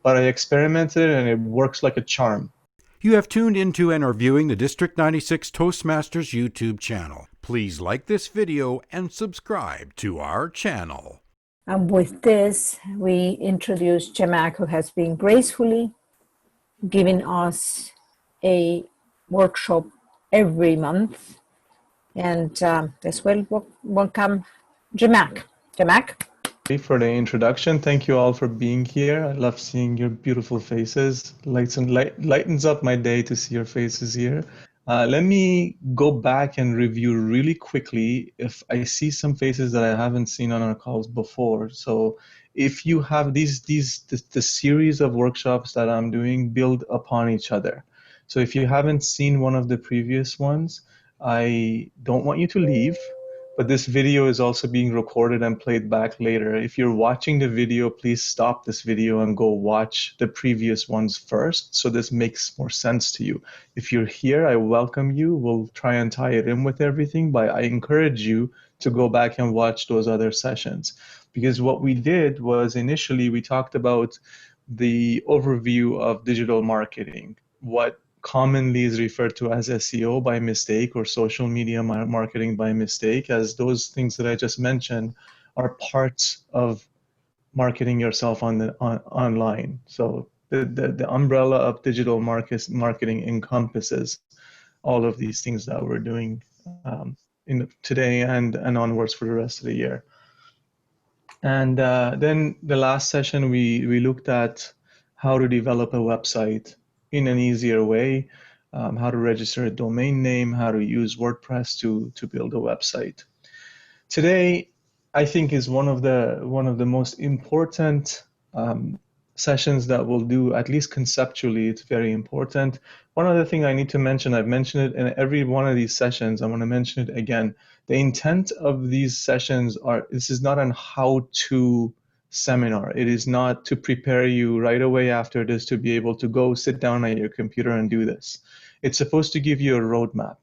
but I experimented and it works like a charm. You have tuned into and are viewing the District 96 Toastmasters YouTube channel. Please like this video and subscribe to our channel. And with this, we introduce Jamak, who has been gracefully giving us a workshop every month. And as well, welcome Jamak. Jamak? For the introduction, thank you all for being here. I love seeing your beautiful faces. Lightens up my day to see your faces here. Let me go back and review really quickly if I see some faces that I haven't seen on our calls before. So if you have the series of workshops that I'm doing build upon each other. So if you haven't seen one of the previous ones, I don't want you to leave, but this video is also being recorded and played back later. If you're watching the video, please stop this video and go watch the previous ones first, so this makes more sense to you. If you're here, I welcome you. We'll try and tie it in with everything, but I encourage you to go back and watch those other sessions. Because what we did was initially we talked about the overview of digital marketing, what commonly is referred to as SEO by mistake or social media marketing by mistake, as those things that I just mentioned are parts of marketing yourself online. So the umbrella of digital marketing encompasses all of these things that we're doing today and onwards for the rest of the year. And then the last session, we looked at how to develop a website in an easier way, how to register a domain name, how to use WordPress to build a website. Today, I think is one of the most important sessions that we'll do, at least conceptually. It's very important. One other thing I need to mention, I've mentioned it in every one of these sessions, I'm going to mention it again. The intent of these sessions this is not an how-to seminar. It is not to prepare you right away after this to be able to go sit down at your computer and do this. It's supposed to give you a roadmap.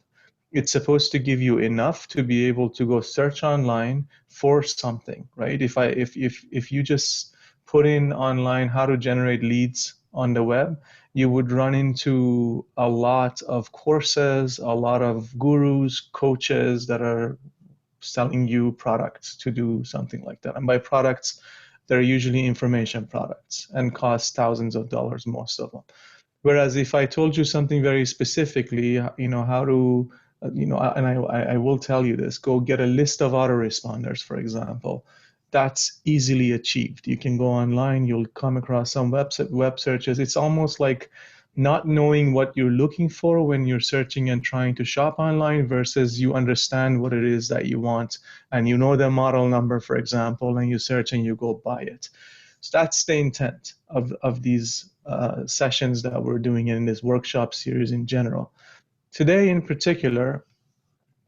It's supposed to give you enough to be able to go search online for something, right? If you just put in online how to generate leads on the web, you would run into a lot of courses, a lot of gurus, coaches that are selling you products to do something like that. And by products, they're usually information products and cost thousands of dollars, most of them. Whereas if I told you something very specifically, how to, and I will tell you this, go get a list of autoresponders, for example. That's easily achieved. You can go online, you'll come across some web searches. It's almost like not knowing what you're looking for when you're searching and trying to shop online versus you understand what it is that you want and you know the model number, for example, and you search and you go buy it. So that's the intent of these sessions that we're doing in this workshop series in general. Today in particular,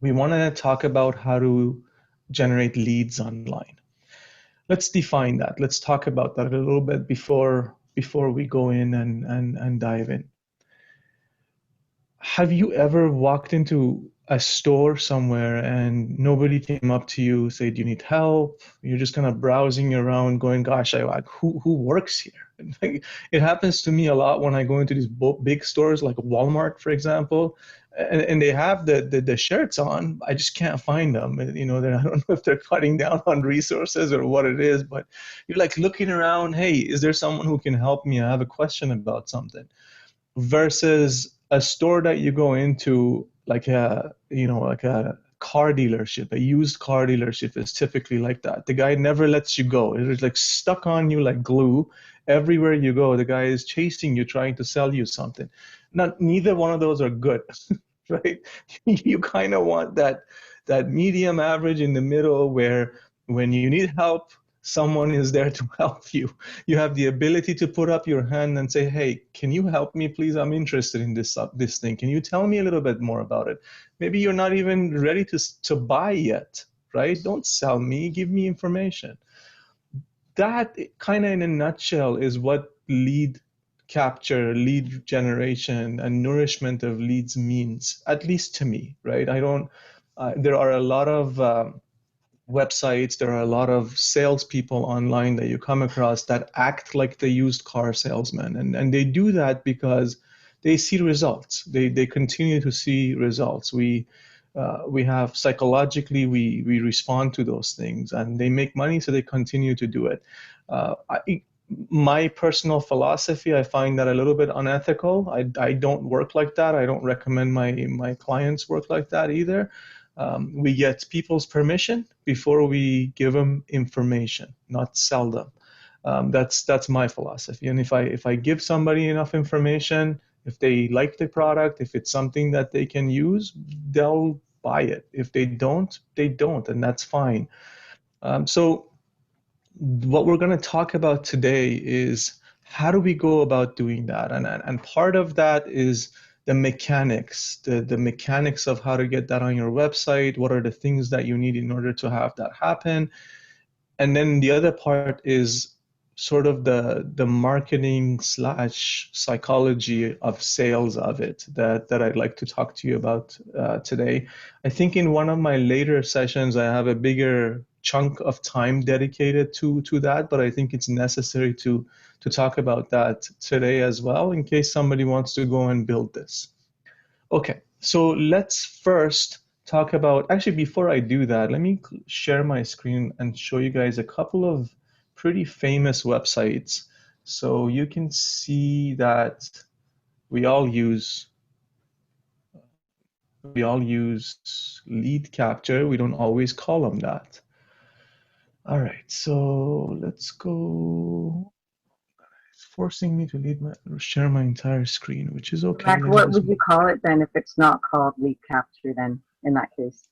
we want to talk about how to generate leads online. Let's define that. Let's talk about that a little bit before we go in and dive in. Have you ever walked into a store somewhere and nobody came up to you, said you need help? You're just kind of browsing around going, gosh, who works here? Like, it happens to me a lot when I go into these big stores like Walmart, for example, and they have the shirts on. I just can't find them. I don't know if they're cutting down on resources or what it is, but you're like looking around, hey, is there someone who can help me? I have a question about something. Versus a store that you go into, like a car dealership, a used car dealership is typically like that. The guy never lets you go. It's like stuck on you like glue. Everywhere you go, the guy is chasing you, trying to sell you something. Neither one of those are good, right? You kind of want that medium average in the middle where when you need help, someone is there to help you. You have the ability to put up your hand and say, hey, can you help me, please? I'm interested in this thing. Can you tell me a little bit more about it? Maybe you're not even ready to buy yet, right? Don't sell me, give me information. That kind of in a nutshell is what lead capture, lead generation, and nourishment of leads means, at least to me, right? There are a lot of websites, there are a lot of salespeople online that you come across that act like the used car salesman. And they do that because they see results. They continue to see results. We have psychologically, we respond to those things, and they make money, so they continue to do it. My personal philosophy, I find that a little bit unethical. I don't work like that. I don't recommend my clients work like that either. We get people's permission before we give them information, not sell them. That's my philosophy. And if I give somebody enough information, if they like the product, if it's something that they can use, they'll buy it. If they don't, they don't, and that's fine. So what we're going to talk about today is how do we go about doing that? And part of that is the mechanics, the mechanics of how to get that on your website. What are the things that you need in order to have that happen? And then the other part is sort of the marketing slash psychology of sales of it that I'd like to talk to you about today. I think in one of my later sessions, I have a bigger chunk of time dedicated to that, but I think it's necessary to talk about that today as well, in case somebody wants to go and build this. Okay, so let's first talk about, actually, before I do that, let me share my screen and show you guys a couple of pretty famous websites. So you can see that we all use lead capture. We don't always call them that. All right, so let's go. It's forcing me to share my entire screen, which is okay. Mac, what would you call it then if it's not called lead capture then in that case?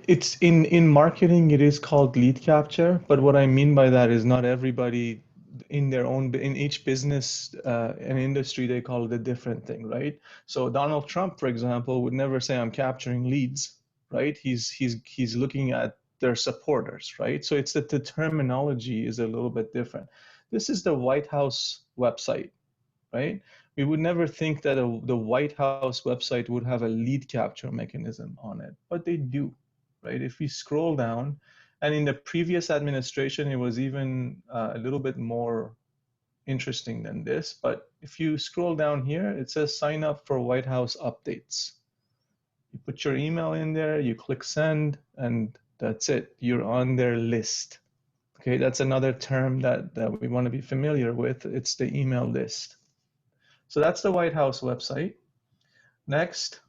It's in marketing, it is called lead capture, but what I mean by that is not everybody in each business and industry, they call it a different thing, right? So Donald Trump, for example, would never say I'm capturing leads, right? He's looking at their supporters, right? So it's that the terminology is a little bit different. This is the White House website, right? We would never think that the White House website would have a lead capture mechanism on it, but they do, right? If we scroll down, and in the previous administration, it was even a little bit more interesting than this, but if you scroll down here, it says sign up for White House updates. You put your email in there, you click send, and that's it. You're on their list. Okay, that's another term that we want to be familiar with. It's the email list. So that's the White House website. Next,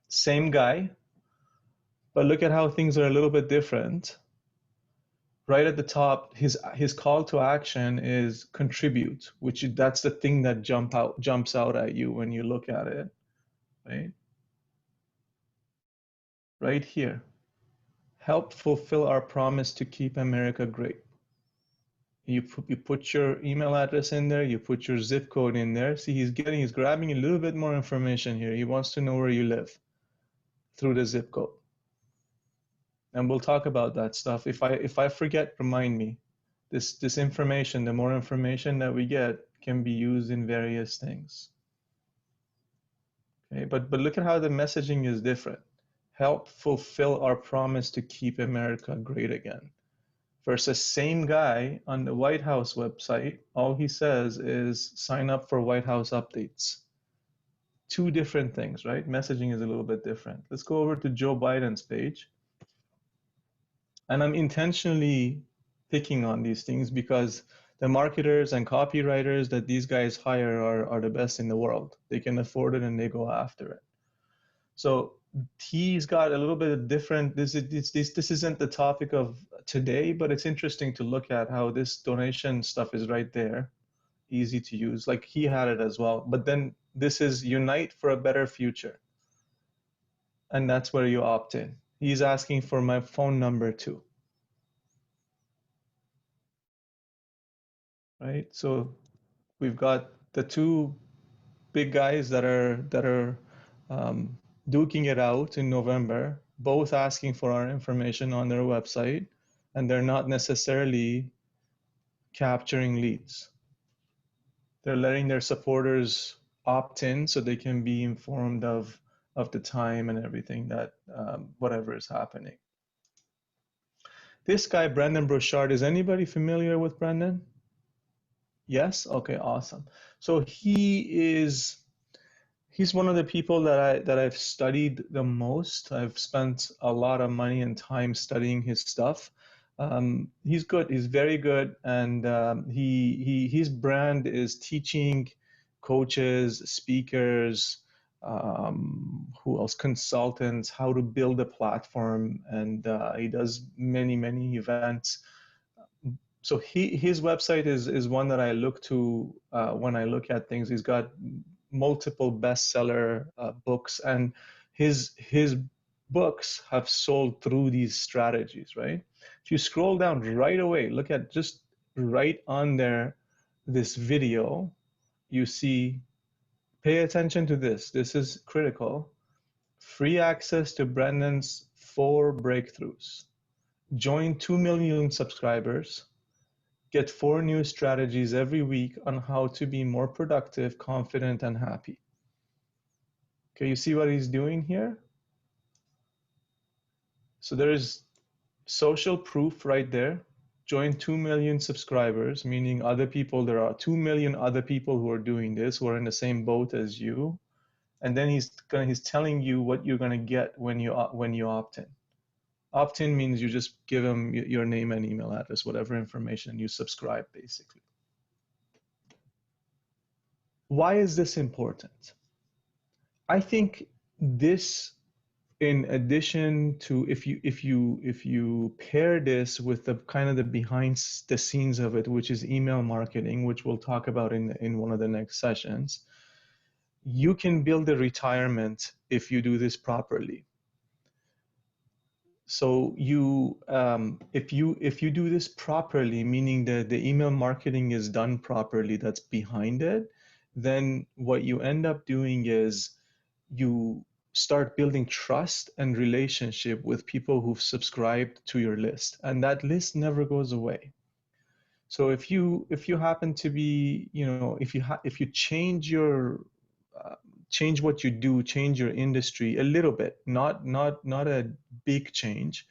same guy, but look at how things are a little bit different. Right at the top, his call to action is contribute, which that's the thing that jumps out at you when you look at it, right? Right here, help fulfill our promise to keep America great. You put your email address in there, you put your zip code in there. See, he's grabbing a little bit more information here. He wants to know where you live through the zip code. And we'll talk about that stuff. If I forget, remind me. This information, the more information that we get, can be used in various things. Okay, but look at how the messaging is different. Help fulfill our promise to keep America great again. Versus same guy on the White House website, all he says is sign up for White House updates. Two different things, right? Messaging is a little bit different. Let's go over to Joe Biden's page. And I'm intentionally picking on these things because the marketers and copywriters that these guys hire are the best in the world. They can afford it and they go after it. So he's got a little bit of different, this isn't the topic of today, but it's interesting to look at how this donation stuff is right there, easy to use. Like he had it as well. But then this is Unite for a Better Future. And that's where you opt in. He's asking for my phone number too. Right? So we've got the two big guys that are duking it out in November, both asking for our information on their website, and they're not necessarily capturing leads. They're letting their supporters opt in so they can be informed of the time and everything that whatever is happening. This guy, Brandon Brochard, is anybody familiar with Brandon? Yes? Okay, awesome. So he's one of the people that I've studied the most. I've spent a lot of money and time studying his stuff. He's good. He's very good, and his brand is teaching coaches, speakers, who else, consultants, how to build a platform, and he does many events. So his website is one that I look to when I look at things. He's got multiple bestseller books, and his books have sold through these strategies, right? If you scroll down right away, look at just right on there, this video, you see, pay attention to this. This is critical. Free access to Brendan's 4 breakthroughs. Join 2 million subscribers. Get 4 new strategies every week on how to be more productive, confident, and happy. Okay, you see what he's doing here? So there is social proof right there. Join 2 million subscribers, meaning other people, there are 2 million other people who are doing this, who are in the same boat as you. And then he's telling you what you're gonna get when you opt in. Opt in means you just give him your name and email address, whatever information, you subscribe basically. Why is this important? I think this, in addition to, if you pair this with the kind of the behind the scenes of it, which is email marketing, which we'll talk about in one of the next sessions, you can build a retirement if you do this properly. So you, if you do this properly, meaning that the email marketing is done properly, that's behind it, then what you end up doing is you start building trust and relationship with people who've subscribed to your list, and that list never goes away. So if you happen to be, you know, if you change your change what you do, change your industry a little bit, not a big change,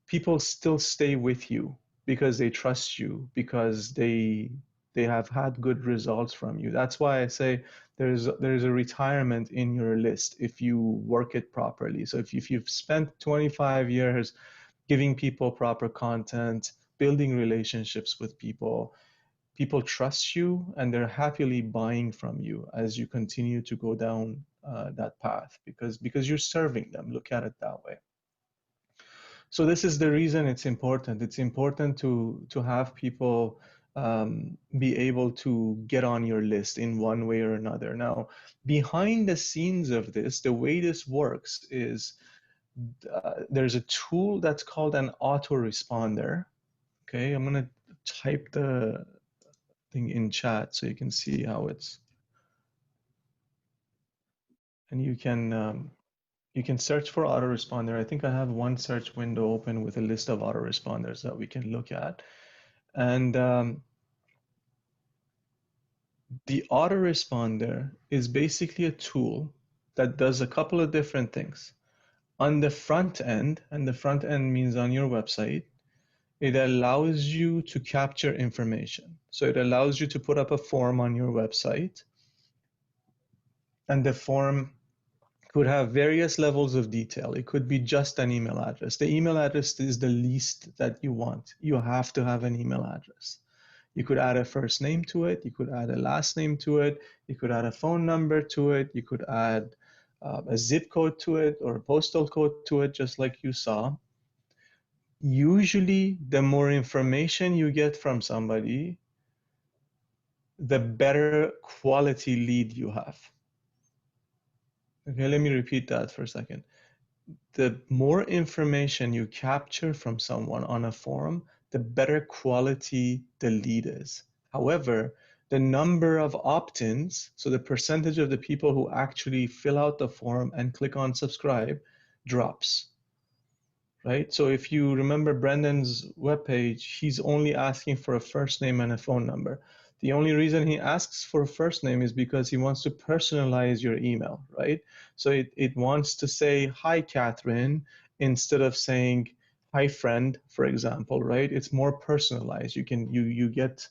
people still stay with you because they trust you, because they have had good results from you. That's why I say there's a retirement in your list if you work it properly. So if you've spent 25 years giving people proper content, building relationships with people, people trust you and they're happily buying from you as you continue to go down that path, because you're serving them. Look at it that way. So this is the reason it's important. It's important to have people be able to get on your list in one way or another. Now, behind the scenes of this, the way this works is there's a tool that's called an autoresponder. Okay, I'm gonna type the thing in chat so you can see how it's, and you can search for autoresponder. I think I have one search window open with a list of autoresponders that we can look at. And the autoresponder is basically a tool that does a couple of different things. On the front end, and the front end means on your website, it allows you to capture information. So it allows you to put up a form on your website, and the form could have various levels of detail. It could be just an email address. The email address is the least that you want. You have to have an email address. You could add a first name to it. You could add a last name to it. You could add a phone number to it. You could add a zip code to it or a postal code to it, just like you saw. Usually, the more information you get from somebody, the better quality lead you have. Okay, let me repeat that for a second. The more information you capture from someone on a forum, the better quality the lead is. However, the number of opt-ins, so the percentage of the people who actually fill out the form and click on subscribe, drops. Right? So if you remember Brendan's webpage, he's only asking for a first name and a phone number. The only reason he asks for a first name is because he wants to personalize your email, right? So it wants to say, hi, Catherine, instead of saying, hi friend, for example, right? It's more personalized. You get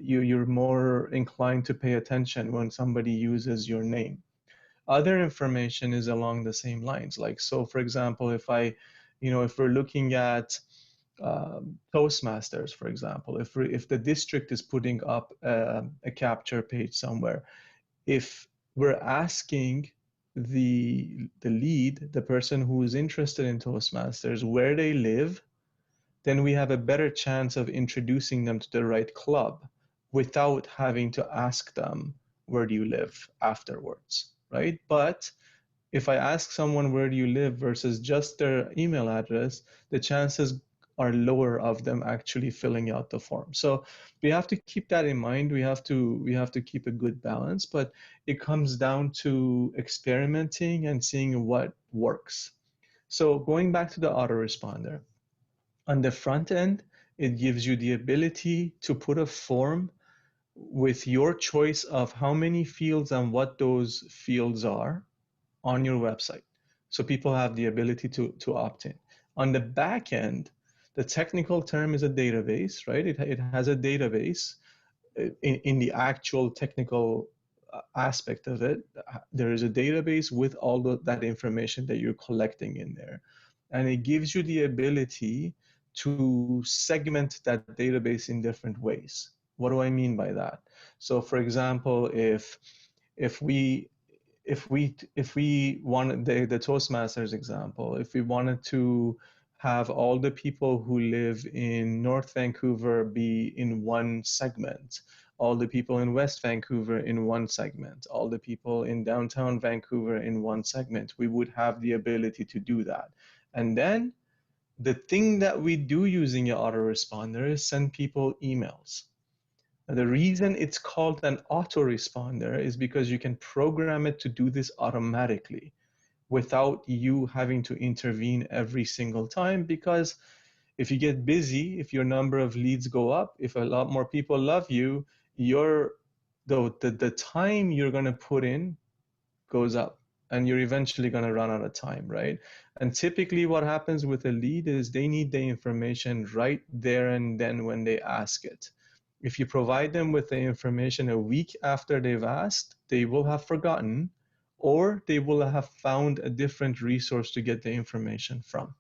you're more inclined to pay attention when somebody uses your name. Other information is along the same lines. Like, so for example, if we're looking at Toastmasters, for example, if the district is putting up a capture page somewhere, if we're asking the lead, the person who is interested in Toastmasters, where they live, then we have a better chance of introducing them to the right club without having to ask them, where do you live afterwards, right? But if I ask someone, where do you live, versus just their email address, the chances are lower of them actually filling out the form. So we have to keep that in mind. We have to keep a good balance, but it comes down to experimenting and seeing what works. So going back to the autoresponder, on the front end, it gives you the ability to put a form with your choice of how many fields and what those fields are on your website. So people have the ability to opt in. On the back end, the technical term is a database, right? It has a database in the actual technical aspect of it. There is a database with all that information that you're collecting in there. And it gives you the ability to segment that database in different ways. What do I mean by that? So for example, if we wanted the Toastmasters example, if we wanted to have all the people who live in North Vancouver be in one segment, all the people in West Vancouver in one segment, all the people in downtown Vancouver in one segment, we would have the ability to do that. And then the thing that we do using your autoresponder is send people emails. Now, the reason it's called an autoresponder is because you can program it to do this automatically without you having to intervene every single time, because if you get busy, if your number of leads go up, if a lot more people love you, the time you're going to put in goes up, and you're eventually going to run out of time, right? And typically what happens with a lead is they need the information right there and then when they ask it. If you provide them with the information a week after they've asked, they will have forgotten, or they will have found a different resource to get the information from.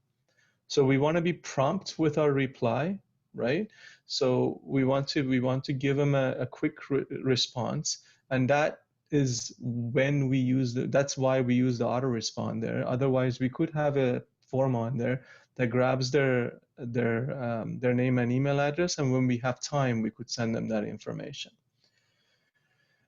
So we want to be prompt with our reply, right? So we want to give them a quick response, and that is when we use that's why we use the autoresponder. Otherwise, we could have a form on there that grabs their name and email address, and when we have time, we could send them that information.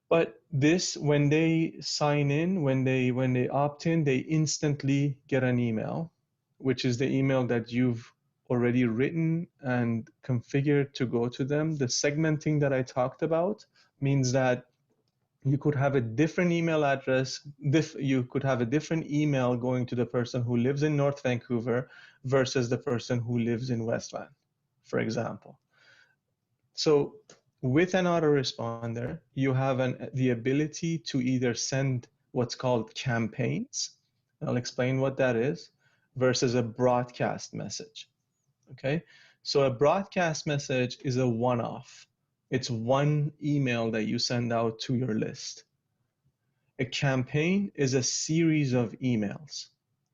But this, when they sign in, when they opt in, they instantly get an email, which is the email that you've already written and configured to go to them. The segmenting that I talked about means that you could have a different email address, you could have a different email going to the person who lives in North Vancouver versus the person who lives in West Van, for example. So with an autoresponder, you have the ability to either send what's called campaigns, and I'll explain what that is, versus a broadcast message. Okay, so a broadcast message is a one-off. It's one email that you send out to your list. A campaign is a series of emails,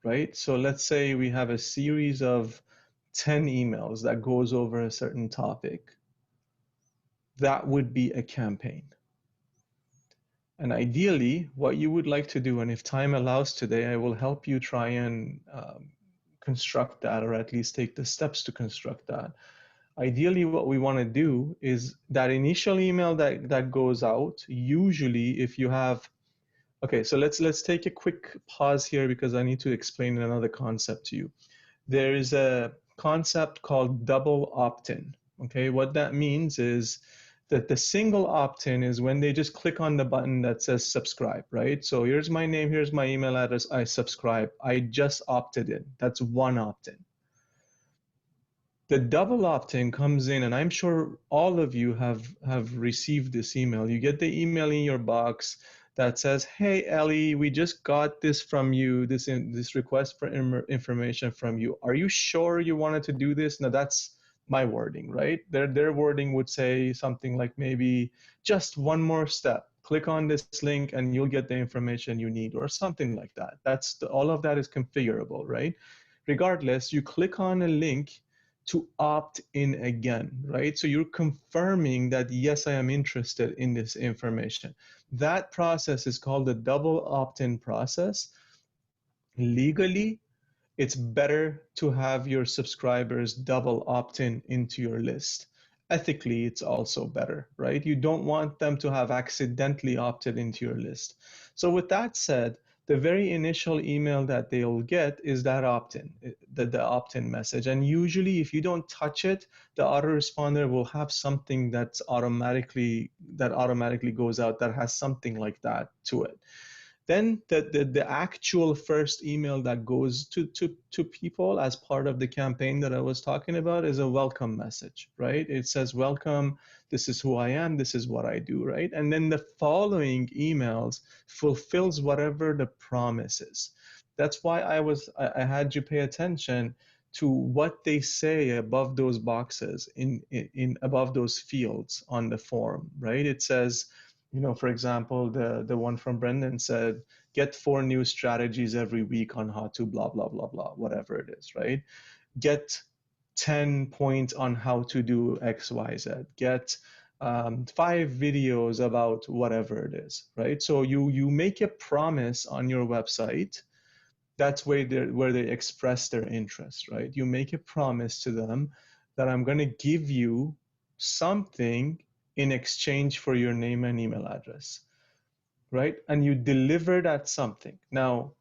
right? So let's say we have a series of 10 emails that goes over a certain topic. That would be a campaign. And ideally, what you would like to do, and if time allows today, I will help you try and construct that, or at least take the steps to construct that. Ideally, what we want to do is that initial email that goes out, usually if you have, okay, so let's take a quick pause here because I need to explain another concept to you. There is a concept called double opt-in. Okay, what that means is that the single opt-in is when they just click on the button that says subscribe, right? So here's my name, here's my email address, I subscribe. I just opted in. That's one opt-in. The double opt-in comes in, and I'm sure all of you have received this email. You get the email in your box. that says, hey, Ellie, we just got this from you, this request for information from you. Are you sure you wanted to do this? Now, that's my wording, right? Their wording would say something like maybe just one more step. Click on this link and you'll get the information you need, or something like that. All of that is configurable, right? Regardless, you click on a link to opt in again, right? So you're confirming that, yes, I am interested in this information. That process is called the double opt-in process. Legally, it's better to have your subscribers double opt-in into your list. Ethically, it's also better, right? You don't want them to have accidentally opted into your list. So with that said, the very initial email that they'll get is that opt-in, the opt-in message. And usually if you don't touch it, the autoresponder will have something that automatically goes out that has something like that to it. Then the actual first email that goes to people as part of the campaign that I was talking about is a welcome message, right? It says, welcome, this is who I am, this is what I do, right? And then the following emails fulfills whatever the promise is. That's why I had you pay attention to what they say above those boxes, in above those fields on the form, right? It says, you know, for example, the one from Brendan said, get 4 new strategies every week on how to blah, blah, blah, blah, whatever it is, right? Get 10 points on how to do X, Y, Z. Get 5 videos about whatever it is, right? So you make a promise on your website. That's where they express their interest, right? You make a promise to them that I'm going to give you something in exchange for your name and email address, right? And you deliver that something. Now,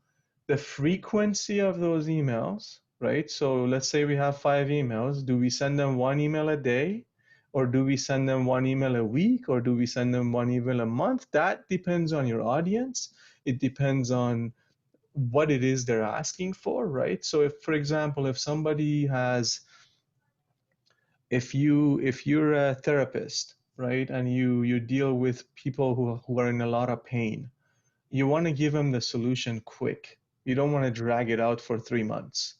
the frequency of those emails, right? So let's say we have 5 emails. Do we send them 1 email a day? Or do we send them 1 email a week? Or do we send them 1 email a month? That depends on your audience. It depends on what it is they're asking for, right? So if, for example, if somebody has, if you're a therapist, right, and you deal with people who are in a lot of pain, you want to give them the solution quick. You don't want to drag it out for 3 months,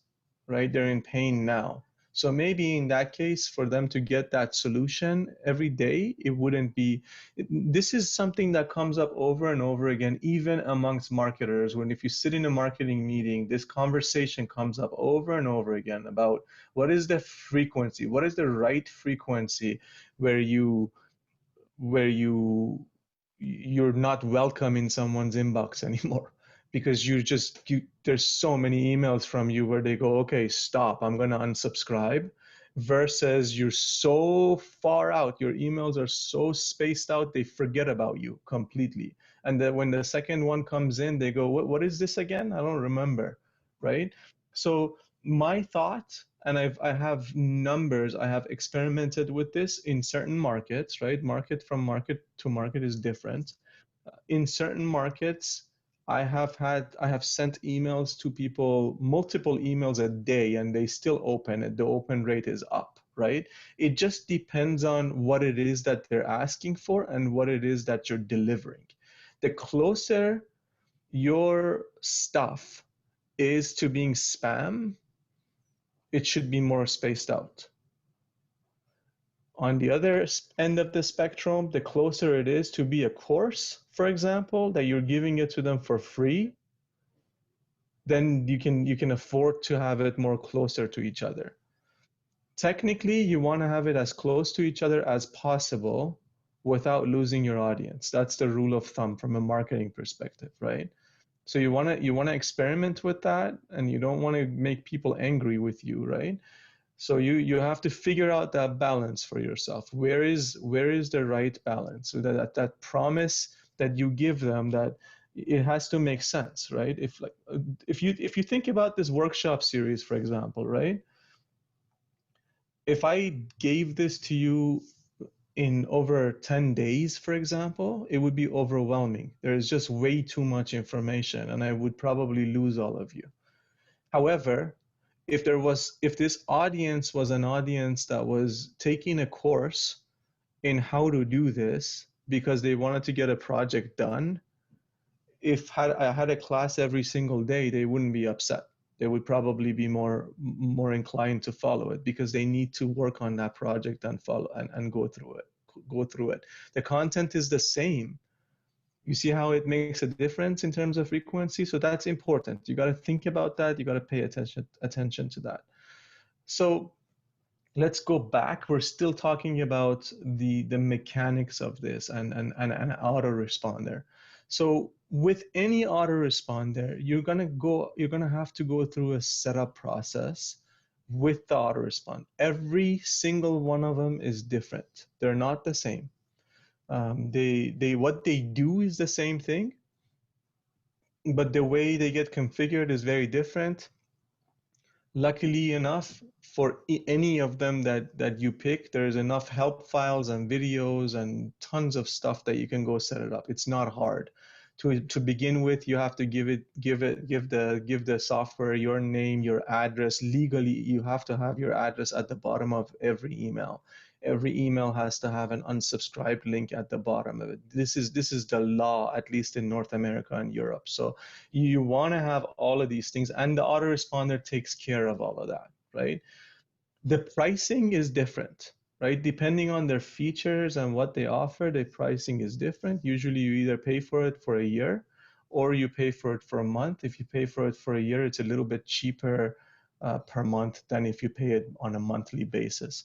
right? They're in pain now. So maybe in that case, for them to get that solution every day, it wouldn't be, this is something that comes up over and over again, even amongst marketers. When if you sit in a marketing meeting, this conversation comes up over and over again about what is the frequency, what is the right frequency where you're not welcome in someone's inbox anymore, because there's so many emails from you where they go, okay, stop, I'm going to unsubscribe, versus you're so far out, your emails are so spaced out, they forget about you completely. And then when the second one comes in, they go, what is this again? I don't remember, right? So my thought, and I have numbers, I have experimented with this in certain markets, right? Market from market to market is different. In certain markets, I have sent emails to people, multiple emails a day, and they still open it. The open rate is up, right? It just depends on what it is that they're asking for and what it is that you're delivering. The closer your stuff is to being spam, it should be more spaced out. On the other end of the spectrum, the closer it is to be a course, for example, that you're giving it to them for free, then you can afford to have it more closer to each other. Technically, you want to have it as close to each other as possible without losing your audience. That's the rule of thumb from a marketing perspective, right? So you want to experiment with that, and you don't want to make people angry with you, right? So you have to figure out that balance for yourself. Where is the right balance? So that promise that you give them, that it has to make sense, right? If you think about this workshop series, for example, right? If I gave this to you in over 10 days, for example, it would be overwhelming. There is just way too much information, and I would probably lose all of you. However, if this audience was an audience that was taking a course in how to do this because they wanted to get a project done, if I had a class every single day, they wouldn't be upset. They would probably be more inclined to follow it because they need to work on that project and follow and go through it. The content is the same. You see how it makes a difference in terms of frequency? So that's important. You got to think about that. You got to pay attention to that. So let's go back. We're still talking about the mechanics of this and an autoresponder. So with any autoresponder, you're gonna have to go through a setup process with the autorespond. Every single one of them is different. They're not the same. What they do is the same thing, but the way they get configured is very different. Luckily enough, for any of them that you pick, there's enough help files and videos and tons of stuff that you can go set it up. It's not hard. To begin with, you have to give the software your name, your address. Legally, you have to have your address at the bottom of every email. Every email has to have an unsubscribed link at the bottom of it. This is the law, at least in North America and Europe. So you want to have all of these things, and the autoresponder takes care of all of that, right? The pricing is different, right? Depending on their features and what they offer, the pricing is different. Usually you either pay for it for a year or you pay for it for a month. If you pay for it for a year, it's a little bit cheaper per month than if you pay it on a monthly basis.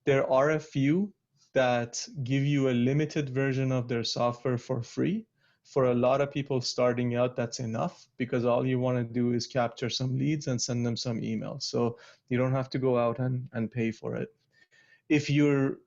There are a few that give you a limited version of their software for free. For a lot of people starting out, that's enough because all you want to do is capture some leads and send them some emails. So you don't have to go out and pay for it. If you're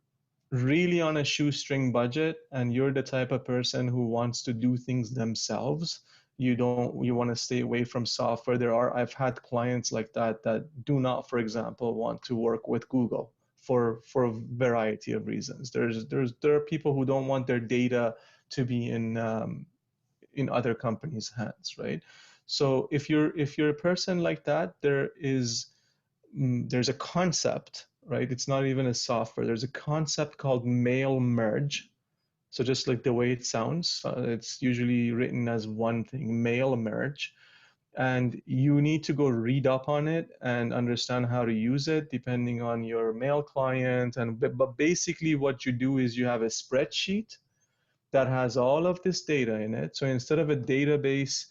really on a shoestring budget and you're the type of person who wants to do things themselves, you want to stay away from software. I've had clients like that do not, for example, want to work with Google for a variety of reasons. There are people who don't want their data to be in other companies' hands, right? So if you're a person like that, there's a concept, right? It's not even a software. There's a concept called mail merge. So just like the way it sounds, it's usually written as one thing, mail merge. And you need to go read up on it and understand how to use it depending on your mail client. But basically what you do is you have a spreadsheet that has all of this data in it. So instead of a database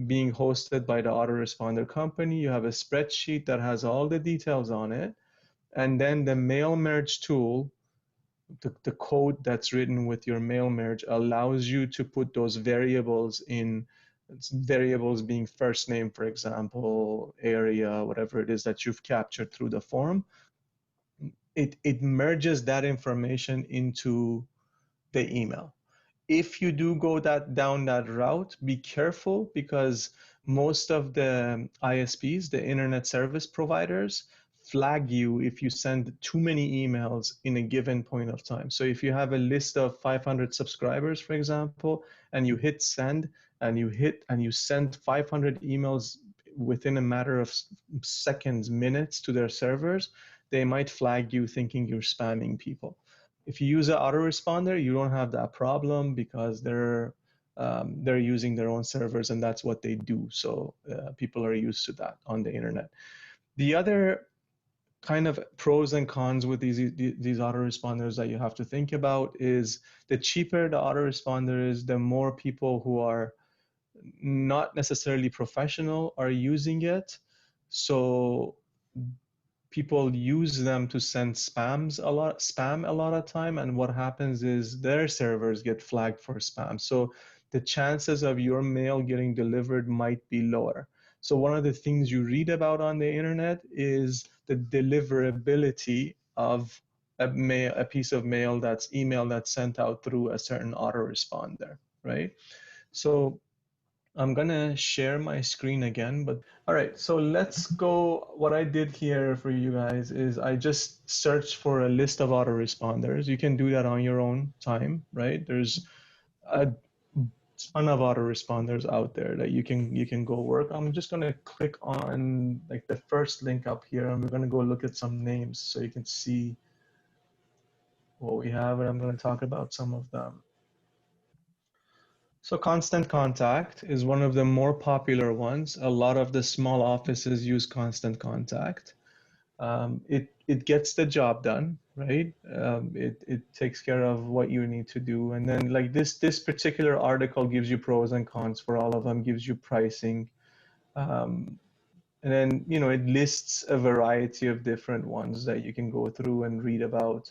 being hosted by the autoresponder company, you have a spreadsheet that has all the details on it. And then the mail merge tool, the code that's written with your mail merge allows you to put those variables in, variables being first name, for example, area, whatever it is that you've captured through the form. It merges that information into the email. If you do go down that route, be careful because most of the ISPs, the internet service providers, flag you if you send too many emails in a given point of time. So if you have a list of 500 subscribers, for example, and you hit send and you send 500 emails within a matter of seconds, minutes to their servers, they might flag you thinking you're spamming people. If you use an autoresponder, you don't have that problem because they're using their own servers and that's what they do. So people are used to that on the internet. The other kind of pros and cons with these autoresponders that you have to think about is the cheaper the autoresponder is, the more people who are not necessarily professional are using it. So people use them to send spam a lot of time, and what happens is their servers get flagged for spam. So the chances of your mail getting delivered might be lower. So one of the things you read about on the internet is the deliverability of a piece of mail that's sent out through a certain autoresponder, right? So I'm gonna share my screen again, but all right, so let's go. What I did here for you guys is I just searched for a list of autoresponders. You can do that on your own time, right? There's a ton of autoresponders out there that you can go work. I'm just gonna click on like the first link up here, and we're gonna go look at some names so you can see what we have, and I'm gonna talk about some of them. So Constant Contact is one of the more popular ones. A lot of the small offices use Constant Contact. It gets the job done, right? It takes care of what you need to do. And then like this particular article gives you pros and cons for all of them, gives you pricing. And then, you know, it lists a variety of different ones that you can go through and read about.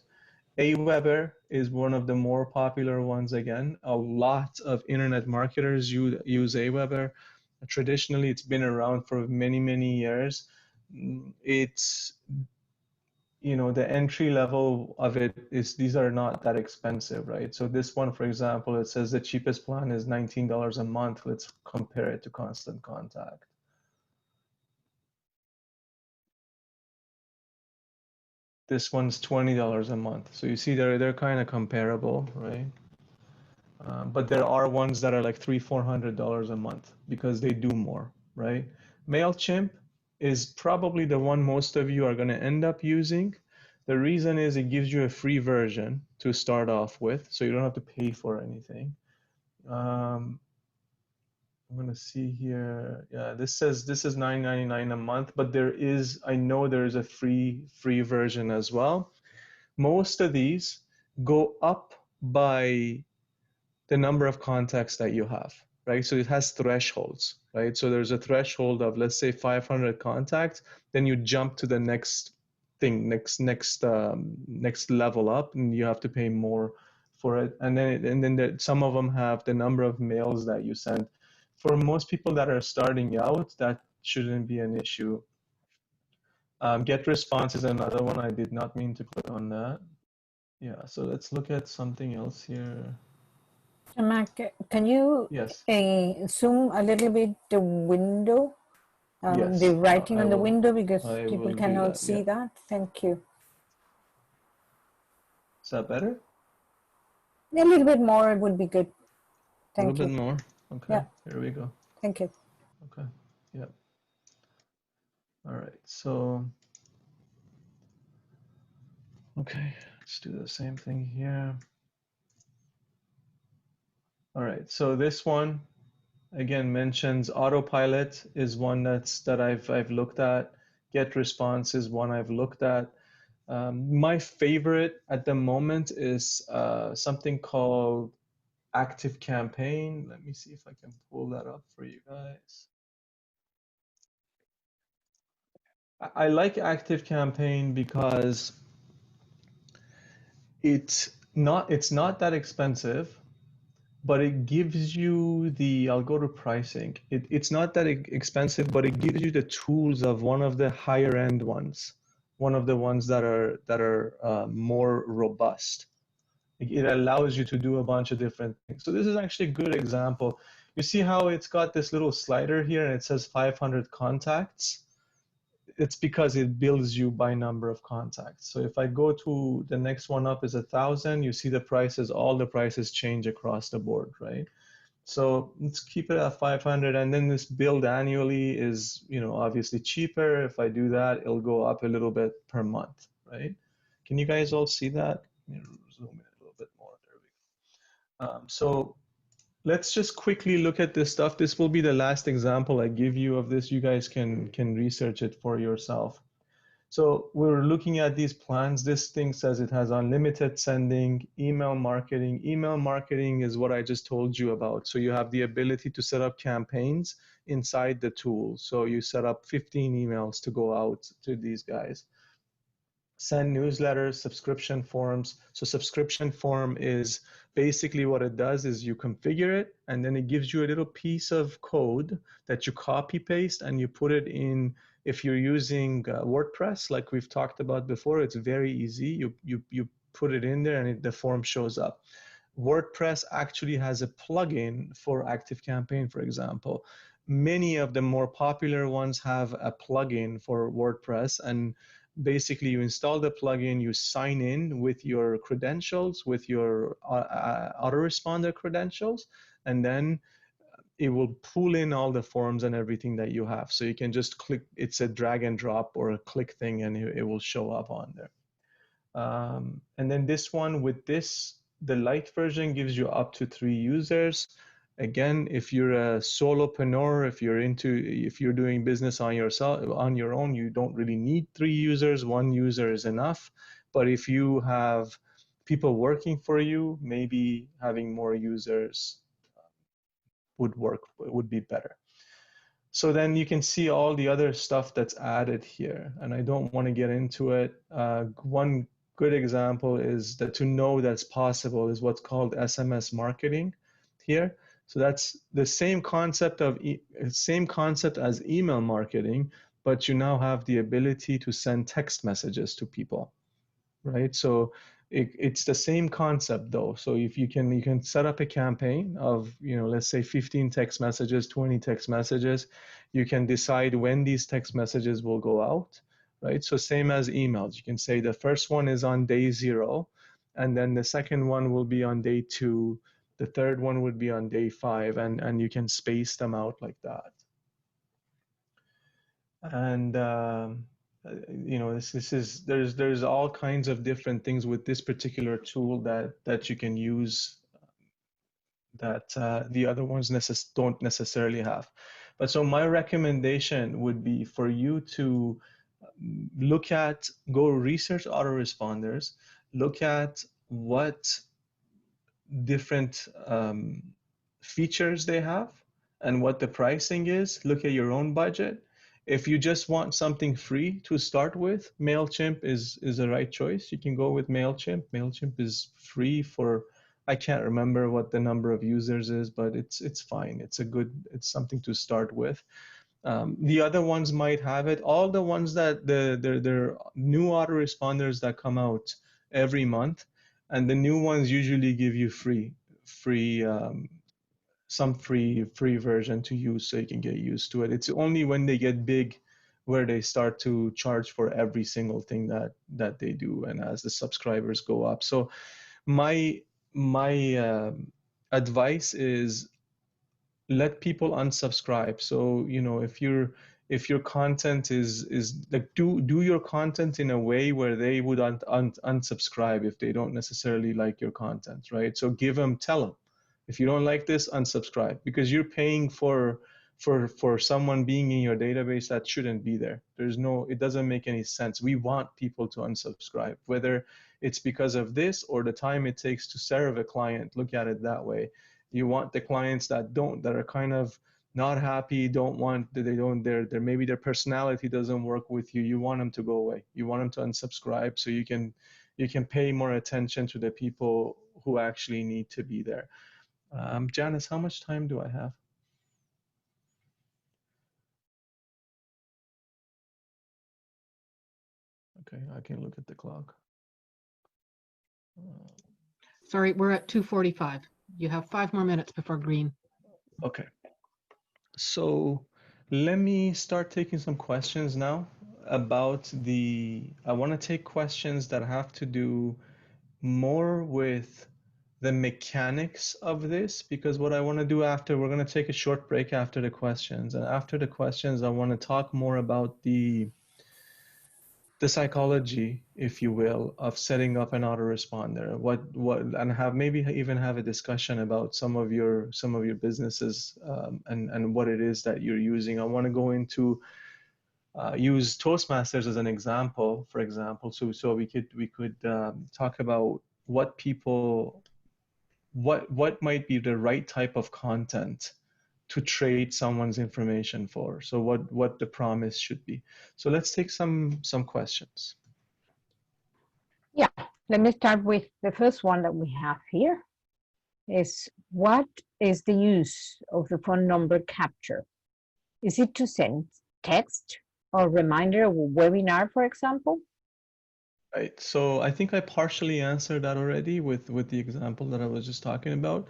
Aweber is one of the more popular ones again. A lot of internet marketers use Aweber. Traditionally, it's been around for many, many years. It's, you know, the entry level of it is, these are not that expensive, right? So this one, for example, it says the cheapest plan is $19 a month. Let's compare it to Constant Contact. This one's $20 a month. So you see they're kind of comparable, right? But there are ones that are like $300-400 a month because they do more, right? Mailchimp is probably the one most of you are going to end up using. The reason is it gives you a free version to start off with, so you don't have to pay for anything. I'm going to see here. Yeah, this says this is $9.99 a month, but there is, I know there is a free version as well. Most of these go up by the number of contacts that you have, right? So it has thresholds, right? So there's a threshold of, let's say, 500 contacts, then you jump to the next thing, next level up, and you have to pay more for it. And then some of them have the number of mails that you send. For most people that are starting out, that shouldn't be an issue. Get response is another one. I did not mean to click on that. Yeah, so let's look at something else here. Jamak, can you Yes. zoom a little bit the window, Yes, the writing I on the will. window, because I people will do cannot that. see Yeah. that? Thank you. Is that better? A little bit more would be good. A little Thank bit you. more. Okay. Yeah. Here we go. Thank you. Okay. Yep. All right. So, okay, let's do the same thing here. All right. So this one again mentions autopilot is one that I've looked at. Get response is one I've looked at. My favorite at the moment is something called Active Campaign. Let me see if I can pull that up for you guys. I like Active Campaign because it's not that expensive, but it gives you the, I'll go to pricing. It's not that expensive, but it gives you the tools of one of the higher end ones, one of the ones that are more robust. It allows you to do a bunch of different things. So this is actually a good example. You see how it's got this little slider here and it says 500 contacts? It's because it bills you by number of contacts. So if I go to the next one up is 1,000, you see the prices, all the prices change across the board, right? So let's keep it at 500, and then this billed annually is, you know, obviously cheaper. If I do that, it'll go up a little bit per month, right? Can you guys all see that? Let me zoom in a little bit more. There we go. So let's just quickly look at this stuff. This will be the last example I give you of this. You guys can research it for yourself. So we're looking at these plans. This thing says it has unlimited sending, email marketing. Email marketing is what I just told you about. So you have the ability to set up campaigns inside the tool. So you set up 15 emails to go out to these guys. Send newsletters, subscription forms. So subscription form is basically what it does is you configure it, and then it gives you a little piece of code that you copy paste and you put it in. If you're using WordPress, like we've talked about before, it's very easy. You put it in there and the form shows up. WordPress actually has a plugin for ActiveCampaign, for example. Many of the more popular ones have a plugin for WordPress, and basically you install the plugin, you sign in with your credentials, with your Autoresponder credentials, and then it will pull in all the forms and everything that you have. So you can just click, it's a drag and drop or a click thing, and it will show up on there. And then this one with this, the light version gives you up to 3 users. Again, if you're a solopreneur, if you're doing business on your own, you don't really need 3 users. 1 user is enough. But if you have people working for you, maybe having more users would be better. So then you can see all the other stuff that's added here, and I don't want to get into it. One good example is that to know that's possible is what's called SMS marketing here. So that's the same concept as email marketing, but you now have the ability to send text messages to people, right? So it's the same concept though. So if you can set up a campaign of, let's say 15 text messages, 20 text messages. You can decide when these text messages will go out, right? So same as emails, you can say the first one is on day 0, and then the second one will be on day 2, the third one would be on day 5, and you can space them out like that. And there's all kinds of different things with this particular tool that you can use that the other ones don't necessarily have. But so my recommendation would be for you to go research autoresponders, look at what different features they have and what the pricing is. Look at your own budget. If you just want something free to start with, Mailchimp is the right choice. You can go with Mailchimp. Mailchimp is free for, I can't remember what the number of users is, but it's fine. It's something to start with. The other ones might have it. All the ones that they're new autoresponders that come out every month, and the new ones usually give you some free version to use, so you can get used to it. It's only when they get big where they start to charge for every single thing that they do, and as the subscribers go up. So my advice is let people unsubscribe. So if your content is like, do your content in a way where they would unsubscribe if they don't necessarily like your content, right? So tell them, if you don't like this, unsubscribe, because you're paying for someone being in your database that shouldn't be there. It doesn't make any sense. We want people to unsubscribe, whether it's because of this or the time it takes to serve a client. Look at it that way. You want the clients that are kind of not happy, maybe their personality doesn't work with you. You want them to go away. You want them to unsubscribe, so you can pay more attention to the people who actually need to be there. Janice, how much time do I have? Okay, I can look at the clock. Sorry, we're at 2:45. You have 5 more minutes before green. Okay. So let me start taking some questions now about I want to take questions that have to do more with the mechanics of this, because what I want to do we're going to take a short break after the questions. And after the questions, I want to talk more about the psychology, if you will, of setting up an autoresponder. And maybe even have a discussion about some of your businesses and what it is that you're using. I want to go into use Toastmasters as an example, for example, so we could talk about what might be the right type of content to trade someone's information for. So what the promise should be. So let's take some questions. Yeah, let me start with the first one that we have here. Is what is the use of the phone number capture? Is it to send text or reminder of a webinar, for example? Right. So I think I partially answered that already with the example that I was just talking about.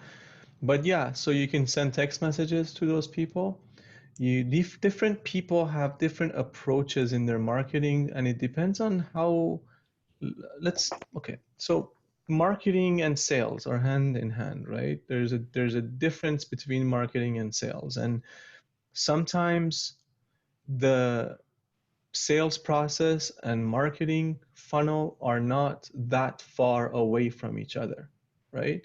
But yeah, so you can send text messages to those people. Different people have different approaches in their marketing, and it depends on how. Okay. So marketing and sales are hand in hand, right? There's a difference between marketing and sales, and sometimes the sales process and marketing funnel are not that far away from each other, right?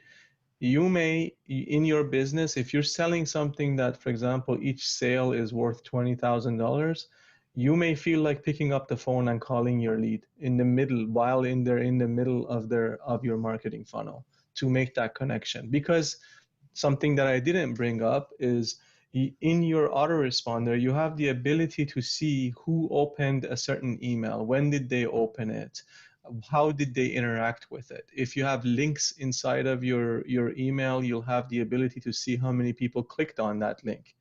You may, in your business, if you're selling something that, for example, each sale is worth $20,000, you may feel like picking up the phone and calling your lead in the middle, while they're in the middle of your marketing funnel, to make that connection. Because something that I didn't bring up is, in your autoresponder, you have the ability to see who opened a certain email, when did they open it, how did they interact with it. If you have links inside of your email, you'll have the ability to see how many people clicked on that link.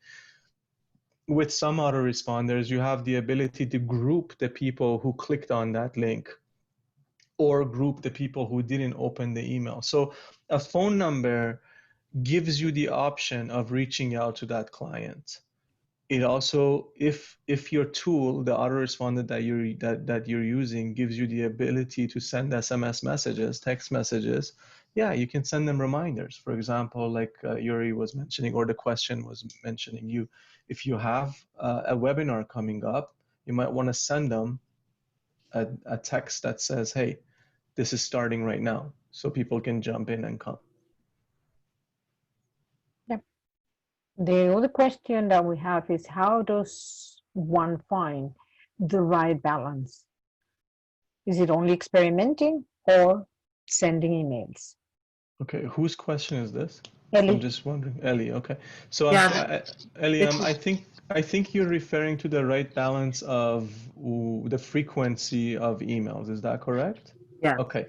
With some autoresponders, you have the ability to group the people who clicked on that link, or group the people who didn't open the email. So a phone number gives you the option of reaching out to that client. It also, if your tool, the autoresponder that you're using, gives you the ability to send SMS messages, text messages, yeah, you can send them reminders. For example, like Yuri was mentioning, or the question was mentioning, if you have a webinar coming up, you might want to send them a text that says, hey, this is starting right now, so people can jump in and come. The other question that we have is, how does one find the right balance? Is it only experimenting or sending emails? Okay, whose question is this? Ellie. I'm just wondering. Ellie, okay. So Yeah, Ellie, I think you're referring to the right balance of the frequency of emails. Is that correct? Yeah. Okay.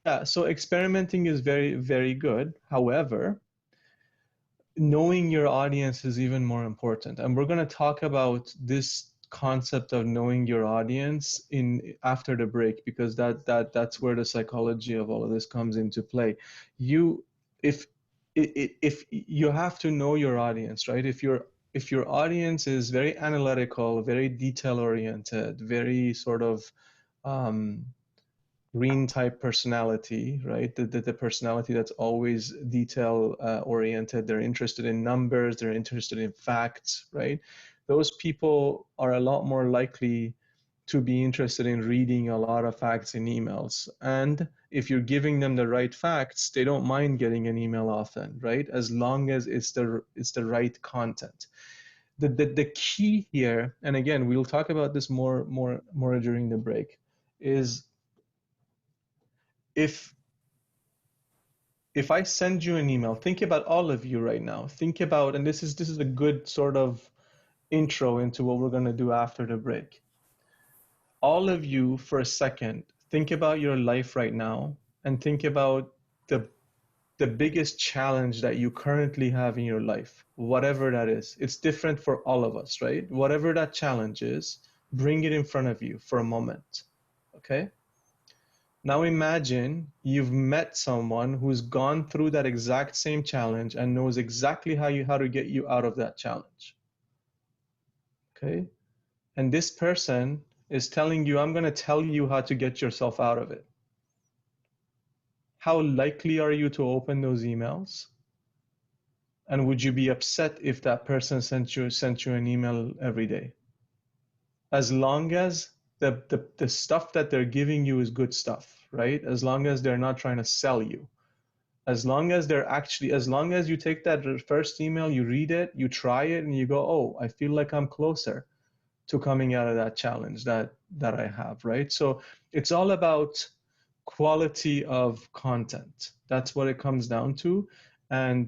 Yeah, so experimenting is very, very good. However, knowing your audience is even more important. And we're going to talk about this concept of knowing your audience after the break, because that's where the psychology of all of this comes into play. If you have to know your audience, right? If your audience is very analytical, very detail oriented, very sort of green type personality, right? The personality that's always detail oriented. They're interested in numbers, they're interested in facts, right? Those people are a lot more likely to be interested in reading a lot of facts in emails. And if you're giving them the right facts, they don't mind getting an email often, right? As long as it's the right content. The key here, and again, we'll talk about this more during the break, is if I send you an email, think about all of you right now. Think about, and this is a good sort of intro into what we're going to do after the break. All of you, for a second, think about your life right now, and think about the biggest challenge that you currently have in your life, whatever that is. It's different for all of us, right? Whatever that challenge is, bring it in front of you for a moment, okay? Now imagine you've met someone who's gone through that exact same challenge and knows exactly how to get you out of that challenge. Okay? And this person is telling you, I'm going to tell you how to get yourself out of it. How likely are you to open those emails? And would you be upset if that person sent you an email every day? As long as the stuff that they're giving you is good stuff, right? As long as they're not trying to sell you. As long as you take that first email, you read it, you try it, and you go, oh, I feel like I'm closer to coming out of that challenge that I have, right? So it's all about quality of content. That's what it comes down to. And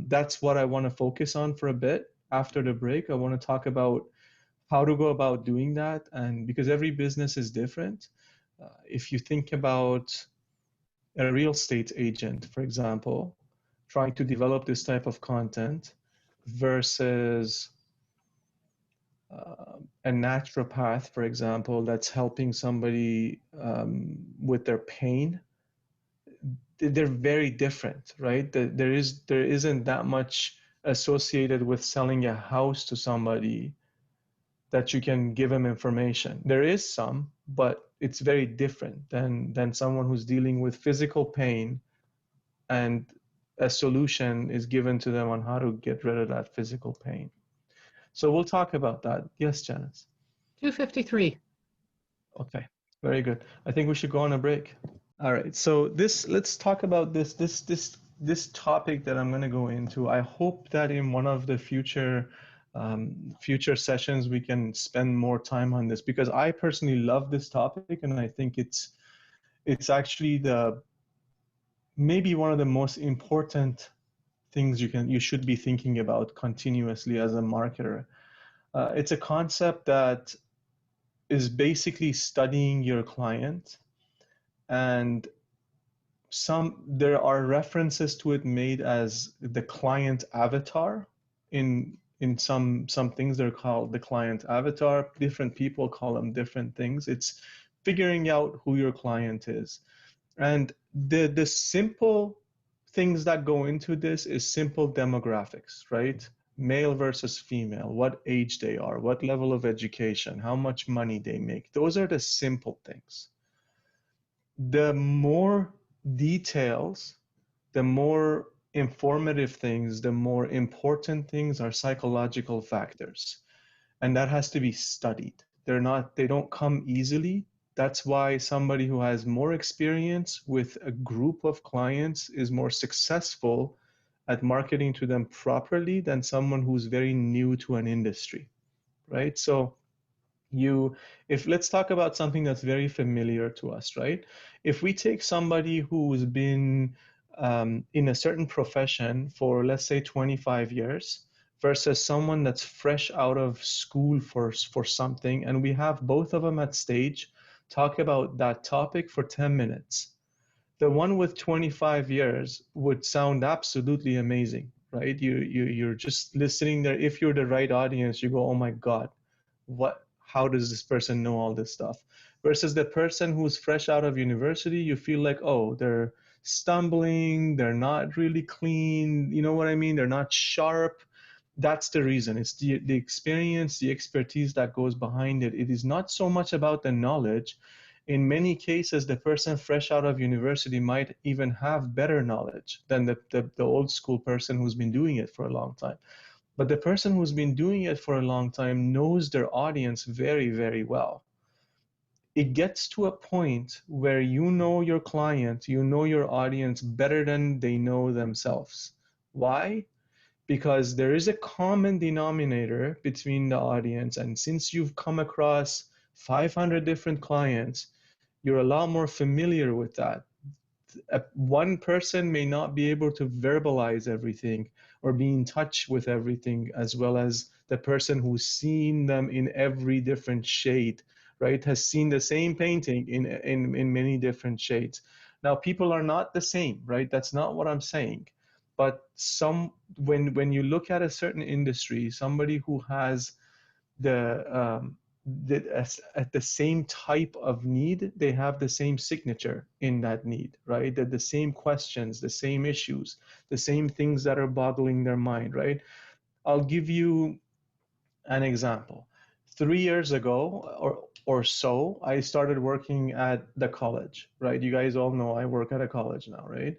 that's what I want to focus on for a bit after the break. I want to talk about how to go about doing that. And because every business is different, if you think about a real estate agent, for example, trying to develop this type of content versus a naturopath, for example, that's helping somebody with their pain, they're very different, right? There isn't that much associated with selling a house to somebody that you can give them information. There is some, but it's very different than someone who's dealing with physical pain and a solution is given to them on how to get rid of that physical pain. So we'll talk about that. Yes, Janice. 2:53. Okay, very good. I think we should go on a break. All right, so let's talk about this this topic that I'm going to go into, I hope that in one of the future sessions we can spend more time on this, because I personally love this topic, and I think it's actually maybe one of the most important things you should be thinking about continuously as a marketer. It's a concept that is basically studying your client, and there are references to it made as the client avatar. In some things they're called the client avatar. Different people call them different things. It's figuring out who your client is. And the simple things that go into this is simple demographics, right? Male versus female, what age they are, what level of education, how much money they make. Those are the simple things. The more details, the more informative things, the more important things are psychological factors. And that has to be studied. They don't come easily. That's why somebody who has more experience with a group of clients is more successful at marketing to them properly than someone who's very new to an industry, right? So let's talk about something that's very familiar to us, right? If we take somebody who's been in a certain profession for, let's say, 25 years versus someone that's fresh out of school for something, and we have both of them at stage talk about that topic for 10 minutes, the one with 25 years would sound absolutely amazing, right? You're just listening there. If you're the right audience, you go, oh my God, how does this person know all this stuff? Versus the person who's fresh out of university, you feel like, oh, they're stumbling, they're not really clean, you know what I mean? They're not sharp. That's the reason. It's the experience, the expertise that goes behind it. It is not so much about the knowledge. In many cases, the person fresh out of university might even have better knowledge than the old school person who's been doing it for a long time. But the person who's been doing it for a long time knows their audience very, very well. It gets to a point where you know your client, you know your audience better than they know themselves. Why? Because there is a common denominator between the audience. And since you've come across 500 different clients, you're a lot more familiar with that. One person may not be able to verbalize everything or be in touch with everything as well as the person who's seen them in every different shade, right? Has seen the same painting in many different shades. Now, people are not the same, right? That's not what I'm saying. But when you look at a certain industry, somebody who has at the same type of need, they have the same signature in that need, right? The same questions, the same issues, the same things that are boggling their mind, right? I'll give you an example. 3 years ago or so, I started working at the college, right? You guys all know I work at a college now, right?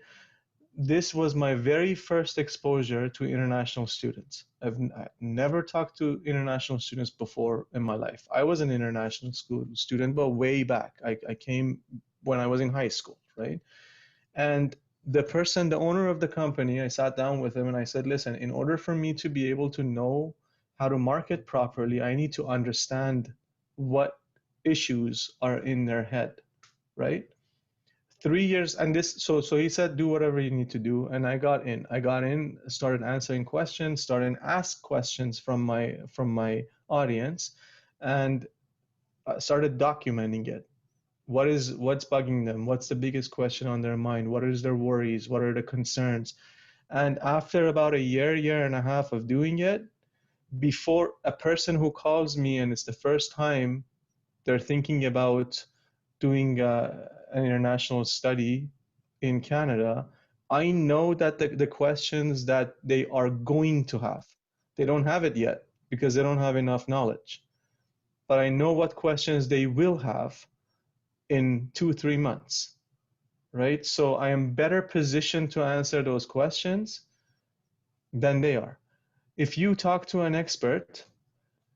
This was my very first exposure to international students. I've never talked to international students before in my life. I was an international school student, but way back. I came when I was in high school, right? And the owner of the company, I sat down with him and I said, listen, in order for me to be able to know how to market properly, I need to understand what issues are in their head, right? 3 years, and so he said, do whatever you need to do, and I got in, started answering questions, started ask questions from my audience, and started documenting it. What's bugging them? What's the biggest question on their mind? What is their worries? What are the concerns? And after about a year and a half of doing it, before a person who calls me and it's the first time they're thinking about doing an international study in Canada, I know that the questions that they are going to have, they don't have it yet because they don't have enough knowledge. But I know what questions they will have in 2-3 months, right? So I am better positioned to answer those questions than they are. If you talk to an expert,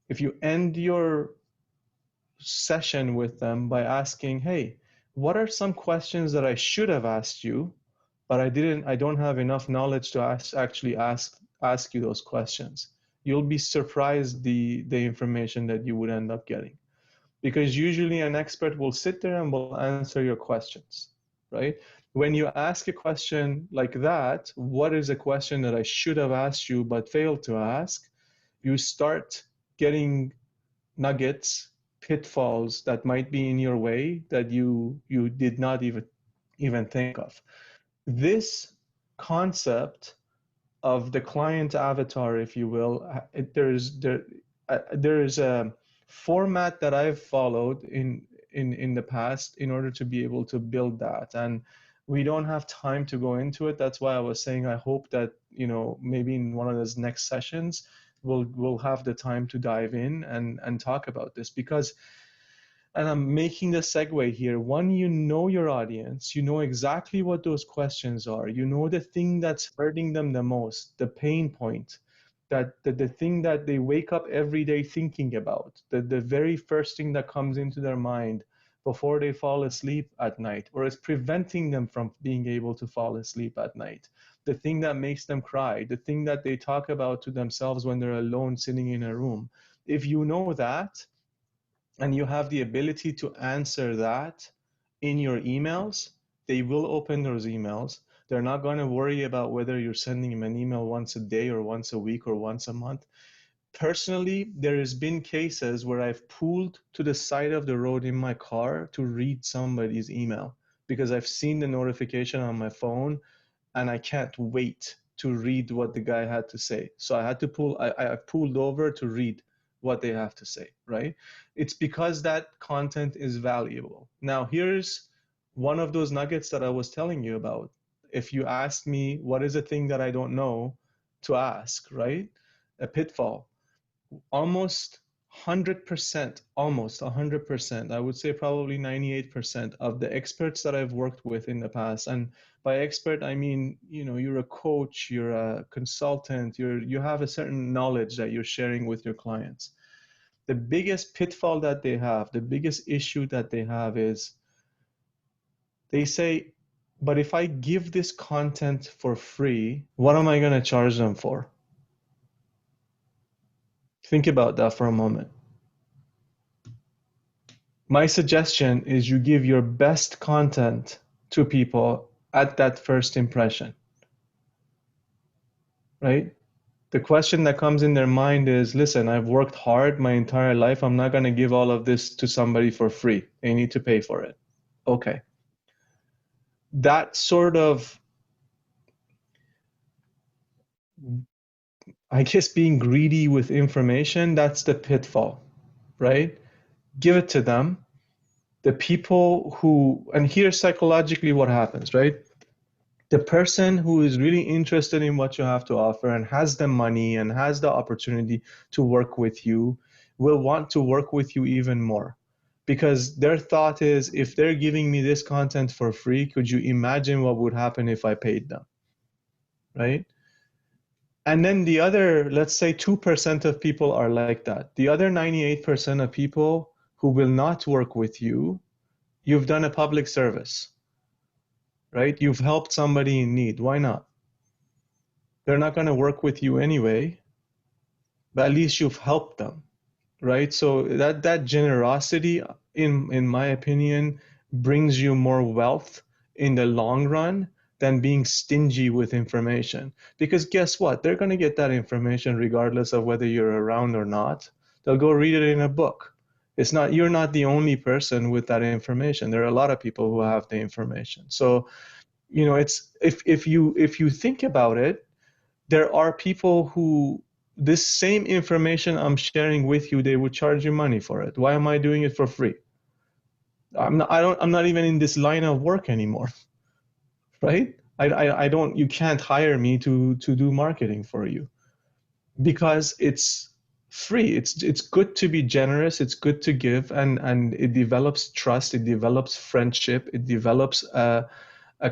if you end your session with them by asking, hey, what are some questions that I should have asked you, but I don't have enough knowledge to actually ask you those questions. You'll be surprised the information that you would end up getting, because usually an expert will sit there and will answer your questions, right? When you ask a question like that, what is a question that I should have asked you but failed to ask? You start getting nuggets, pitfalls that might be in your way that you did not even think of. This concept of the client avatar, if you will, there is a format that I've followed in the past in order to be able to build that, and we don't have time to go into it. That's why I was saying I hope that, you know, maybe in one of those next sessions we'll have the time to dive in and talk about this, because, and I'm making the segue here. One, you know your audience, you know exactly what those questions are, you know the thing that's hurting them the most, the pain point, that the thing that they wake up every day thinking about, the very first thing that comes into their mind before they fall asleep at night, or is preventing them from being able to fall asleep at night, the thing that makes them cry, the thing that they talk about to themselves when they're alone sitting in a room. If you know that, and you have the ability to answer that in your emails, they will open those emails. They're not going to worry about whether you're sending them an email once a day or once a week or once a month. Personally, there has been cases where I've pulled to the side of the road in my car to read somebody's email because I've seen the notification on my phone and I can't wait to read what the guy had to say. So I had to I pulled over to read what they have to say, right? It's because that content is valuable. Now, here's one of those nuggets that I was telling you about. If you ask me, what is a thing that I don't know to ask, right? A pitfall. Almost 100%, almost 100%, I would say probably 98% of the experts that I've worked with in the past, and by expert, I mean, you know, you're a coach, you're a consultant, you have a certain knowledge that you're sharing with your clients. The biggest pitfall that they have, the biggest issue that they have is they say, but if I give this content for free, what am I going to charge them for? Think about that for a moment. My suggestion is you give your best content to people at that first impression, right? The question that comes in their mind is, listen, I've worked hard my entire life. I'm not going to give all of this to somebody for free. They need to pay for it. Okay. That sort of, I guess, being greedy with information, that's the pitfall, right? Give it to them. The people who, and here's psychologically what happens, right? The person who is really interested in what you have to offer and has the money and has the opportunity to work with you will want to work with you even more, because their thought is, if they're giving me this content for free, could you imagine what would happen if I paid them, right? And then the other, let's say 2% of people are like that. The other 98% of people who will not work with you, you've done a public service, right? You've helped somebody in need. Why not? They're not going to work with you anyway, but at least you've helped them, right? So that generosity, in my opinion, brings you more wealth in the long run than being stingy with information. Because guess what? They're going to get that information regardless of whether you're around or not. They'll go read it in a book. It's not, you're not the only person with that information. There are a lot of people who have the information. So, you know, it's, if you think about it, there are people who, this same information I'm sharing with you, they would charge you money for it. Why am I doing it for free? I'm not even in this line of work anymore, right? I don't, you can't hire me to do marketing for you because it's free. It's good to be generous. It's good to give, and it develops trust. It develops friendship. It develops a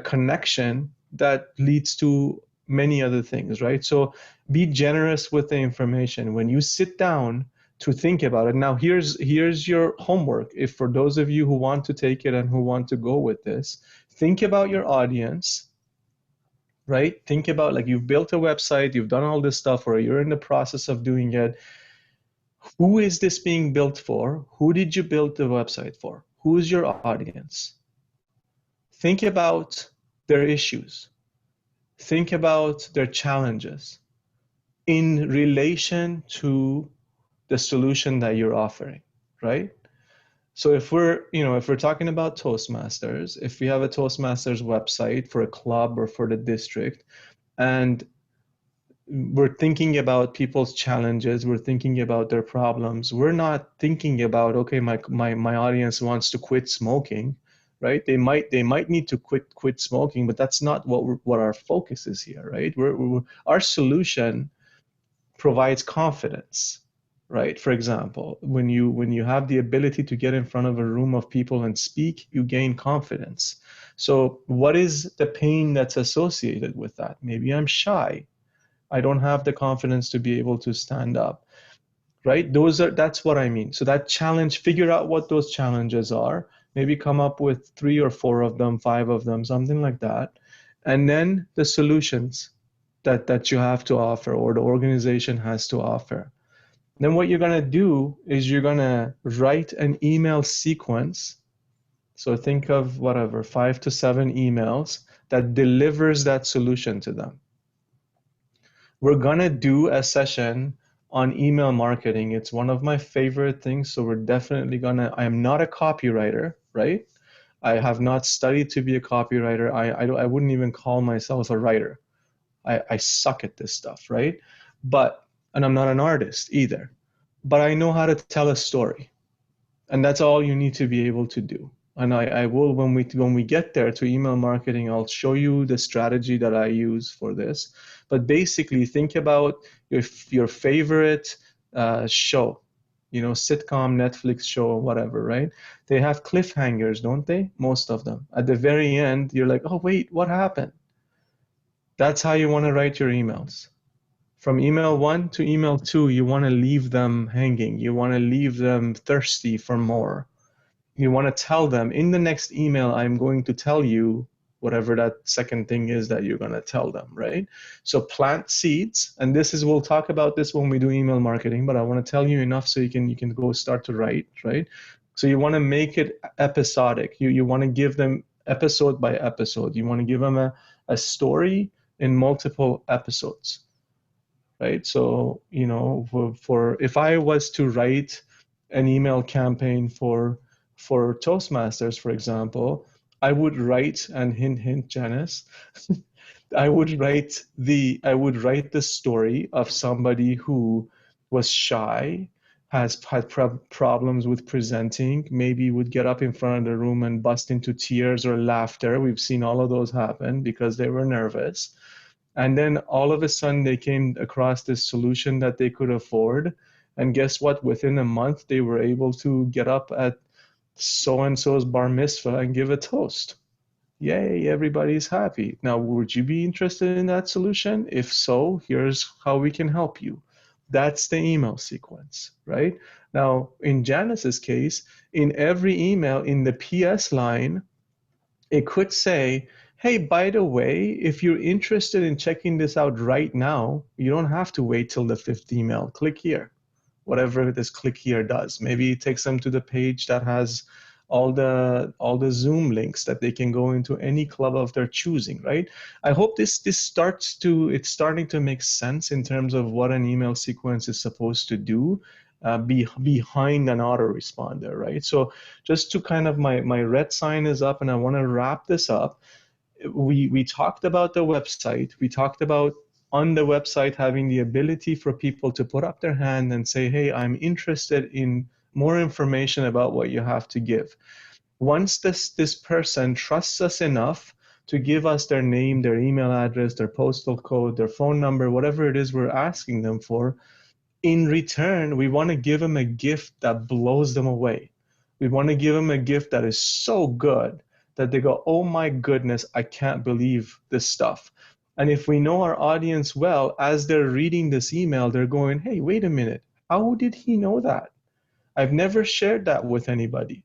connection that leads to many other things, right? So be generous with the information. When you sit down to think about it, now here's your homework. If for those of you who want to take it and who want to go with this, think about your audience, right? Think about, like, you've built a website, you've done all this stuff, or you're in the process of doing it. Who is this being built for? Who did you build the website for? Who is your audience? Think about their issues. Think about their challenges in relation to the solution that you're offering, right? So if we're talking about Toastmasters, if we have a Toastmasters website for a club or for the district, and we're thinking about people's challenges, we're thinking about their problems, we're not thinking about, okay, my audience wants to quit smoking, right? They might need to quit smoking, but that's not what our focus is here, right? Our solution provides confidence, right? For example, when you have the ability to get in front of a room of people and speak, you gain confidence. So what is the pain that's associated with that? Maybe I'm shy. I don't have the confidence to be able to stand up, right? That's what I mean. So that challenge, figure out what those challenges are, maybe come up with 3 or 4 of them, 5 of them, something like that. And then the solutions that you have to offer, or the organization has to offer. Then what you're going to do is you're going to write an email sequence. So think of whatever, 5 to 7 emails that delivers that solution to them. We're going to do a session on email marketing. It's one of my favorite things. So we're definitely I am not a copywriter, right? I have not studied to be a copywriter. I wouldn't even call myself a writer. I suck at this stuff, right? And I'm not an artist either, but I know how to tell a story, and that's all you need to be able to do. And I will, when we get there to email marketing, I'll show you the strategy that I use for this. But basically, think about your favorite show, sitcom, Netflix show, whatever, right? They have cliffhangers, don't they? Most of them. At the very end, you're like, oh, wait, what happened? That's how you want to write your emails. From email 1 to email 2, you want to leave them hanging. You want to leave them thirsty for more. You want to tell them, in the next email, I'm going to tell you whatever that second thing is that you're going to tell them, right? So plant seeds, and we'll talk about this when we do email marketing, but I want to tell you enough so you can go start to write, right? So you want to make it episodic. You want to give them episode by episode. You want to give them a story in multiple episodes, right? So, for if I was to write an email campaign for Toastmasters, for example, I would write, and hint, Janice, I would write the story of somebody who was shy, had problems with presenting, maybe would get up in front of the room and bust into tears or laughter. We've seen all of those happen because they were nervous. And then all of a sudden they came across this solution that they could afford. And guess what? Within a month, they were able to get up at so-and-so's bar mitzvah and give a toast. Yay, everybody's happy. Now, would you be interested in that solution? If so, here's how we can help you. That's the email sequence, right? Now, in Janice's case, in every email in the PS line, it could say, hey, by the way, if you're interested in checking this out right now, you don't have to wait till the 5th email. Click here. Whatever this click here does. Maybe it takes them to the page that has all the Zoom links that they can go into any club of their choosing, right? I hope it's starting to make sense in terms of what an email sequence is supposed to do behind an autoresponder, right? So just to kind of, my red sign is up, and I want to wrap this up. We talked about the website. We talked about on the website having the ability for people to put up their hand and say, hey, I'm interested in more information about what you have to give. Once this person trusts us enough to give us their name, their email address, their postal code, their phone number, whatever it is we're asking them for, in return, we want to give them a gift that blows them away. We want to give them a gift that is so good that they go, oh my goodness, I can't believe this stuff. And if we know our audience well, as they're reading this email, they're going, hey, wait a minute, how did he know that? I've never shared that with anybody.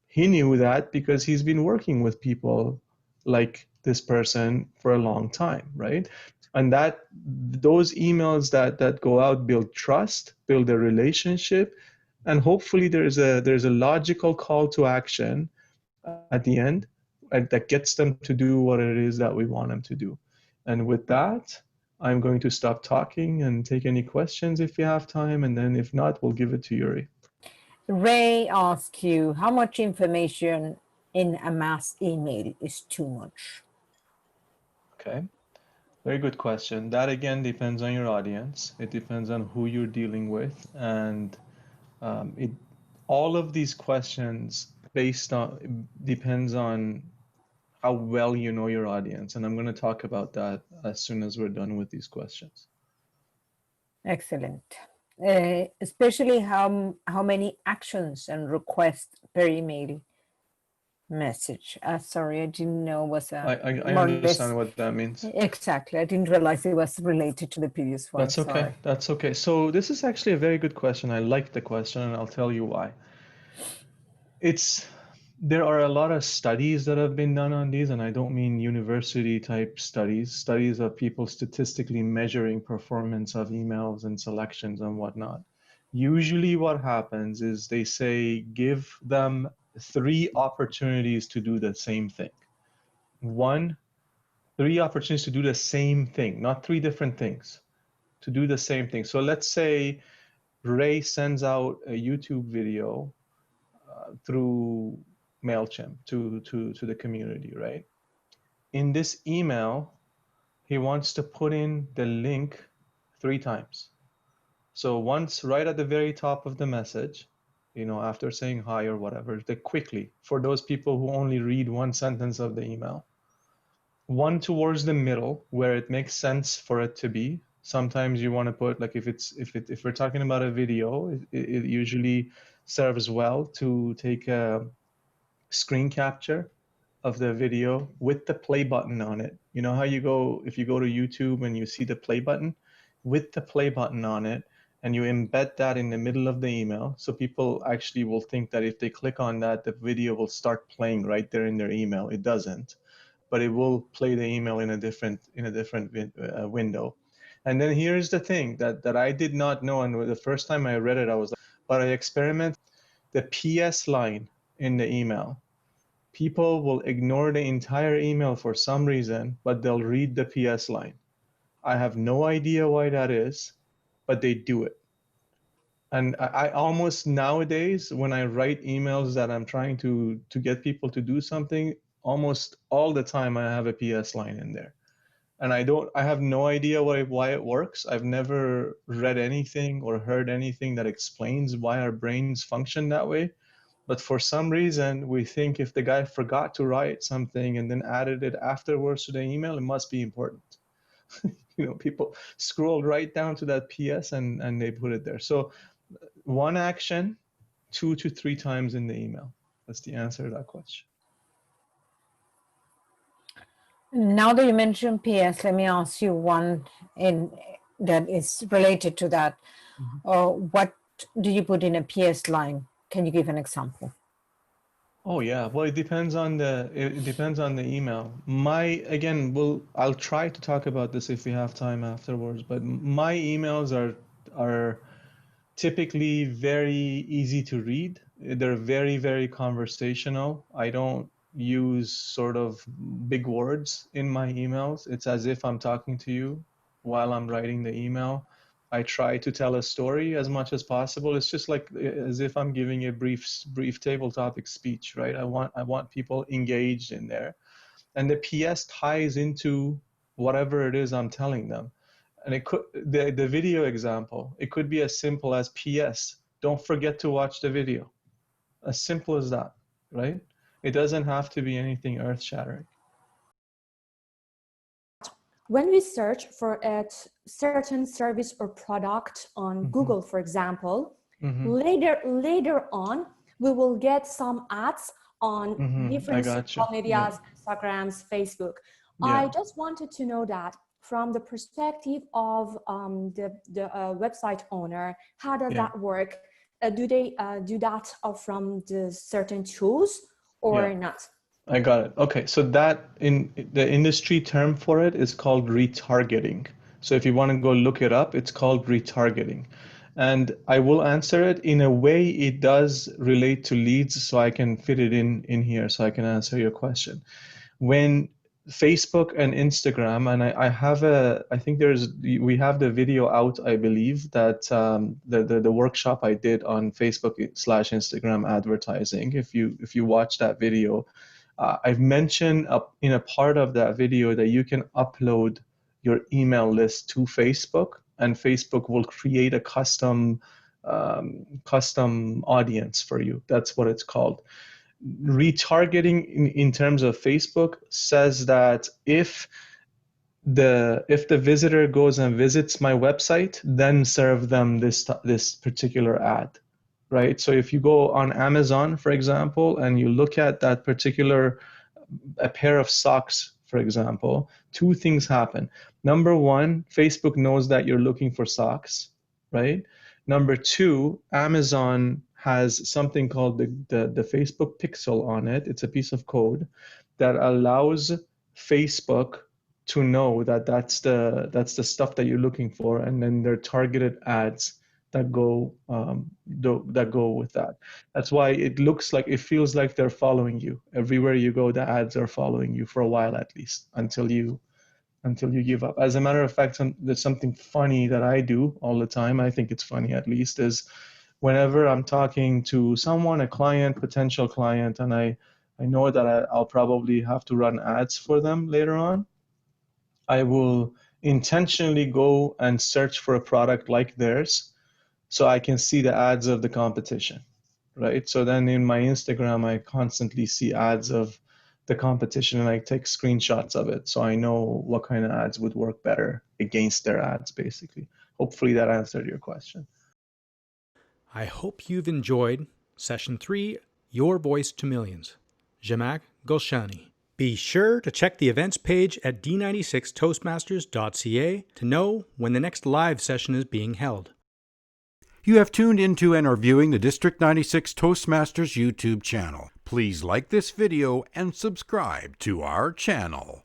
He knew that because he's been working with people like this person for a long time, right? And that those emails that go out build trust, build a relationship, and hopefully there's a logical call to action at the end that gets them to do what it is that we want them to do. And with that, I'm going to stop talking and take any questions if you have time, and then if not, we'll give it to Yuri. Ray asks you, how much information in a mass email is too much? Okay, very good question. That again depends on your audience. It depends on who you're dealing with, and all of these questions depends on how well you know your audience, and I'm going to talk about that as soon as we're done with these questions. Excellent. Especially how many actions and requests per email message. Sorry, I didn't know was a I understand what that means. Exactly. I didn't realize it was related to the previous one. That's okay. Sorry. That's okay. So this is actually a very good question. I like the question, and I'll tell you why. There are a lot of studies that have been done on these, and I don't mean university type studies of people statistically measuring performance of emails and selections and whatnot. Usually what happens is they say give them 3 opportunities to do the same thing. 3 opportunities to do the same thing, not 3 different things, to do the same thing. So let's say Ray sends out a YouTube video through Mailchimp to the community, right? In this email, he wants to put in the link 3 times. So once right at the very top of the message, after saying hi or whatever, quickly, for those people who only read 1 sentence of the email, 1 towards the middle where it makes sense for it to be. Sometimes you want to put, like, if we're talking about a video, it usually serves well to take a screen capture of the video with the play button on it. You know how if you go to YouTube and you see the play button, with the play button on it, and you embed that in the middle of the email, so people actually will think that if they click on that, the video will start playing right there in their email. It doesn't, but it will play the email in a different window. And then here's the thing that I did not know, and the first time I read it, I was like, but I experimented. The PS line in the email, people will ignore the entire email for some reason, but they'll read the PS line. I have no idea why that is, but they do it. And I almost nowadays, when I write emails that I'm trying to get people to do something, almost all the time I have a PS line in there. And I have no idea why it works. I've never read anything or heard anything that explains why our brains function that way. But for some reason, we think if the guy forgot to write something and then added it afterwards to the email, it must be important. People scrolled right down to that PS and they put it there. So 1 action, 2 to 3 times in the email. That's the answer to that question. Now that you mentioned PS, let me ask you one that is related to that. What do you put in a PS line? Can you give an example? Oh yeah, well it depends on the email. I'll try to talk about this if we have time afterwards, but my emails are typically very easy to read. They're very, very conversational. I don't use sort of big words in my emails. It's as if I'm talking to you while I'm writing the email. I try to tell a story as much as possible. It's just like as if I'm giving a brief table topic speech, right? I want people engaged in there. And the PS ties into whatever it is I'm telling them. And the video example, it could be as simple as PS, don't forget to watch the video. As simple as that, right? It doesn't have to be anything earth-shattering. When we search for a certain service or product on Google, for example, later on, we will get some ads on different social medias, Instagrams, Facebook. Yeah. I just wanted to know that from the perspective of the website owner, how does that work? Do they do that from the certain tools or not? I got it. Okay, so that in the industry term for it is called retargeting. So if you want to go look it up, it's called retargeting. And I will answer it in a way it does relate to leads, so I can fit it in here so I can answer your question. When Facebook and Instagram, and I think we have the video out, I believe, that the workshop I did on Facebook/Instagram advertising. If you watch that video, I've mentioned in a part of that video that you can upload your email list to Facebook, and Facebook will create a custom audience for you. That's what it's called. Retargeting in terms of Facebook says that if the visitor goes and visits my website, then serve them this particular ad, right? So if you go on Amazon, for example, and you look at that particular a pair of socks, for example, two things happen. Number one, Facebook knows that you're looking for socks, right? Number two, Amazon has something called the Facebook Pixel on it. It's a piece of code that allows Facebook to know that that's the stuff that you're looking for, and then there are targeted ads that go with that. That's why it feels like they're following you everywhere you go. The ads are following you for a while, at least until you give up. As a matter of fact, there's something funny that I do all the time. I think it's funny, at least, is whenever I'm talking to someone, a client, potential client, and I know that I'll probably have to run ads for them later on, I will intentionally go and search for a product like theirs so I can see the ads of the competition, right? So then in my Instagram, I constantly see ads of the competition and I take screenshots of it so I know what kind of ads would work better against their ads, basically. Hopefully that answered your question. I hope you've enjoyed Session 3, Your Voice to Millions. Jamak Golshani. Be sure to check the events page at d96toastmasters.ca to know when the next live session is being held. You have tuned into and are viewing the District 96 Toastmasters YouTube channel. Please like this video and subscribe to our channel.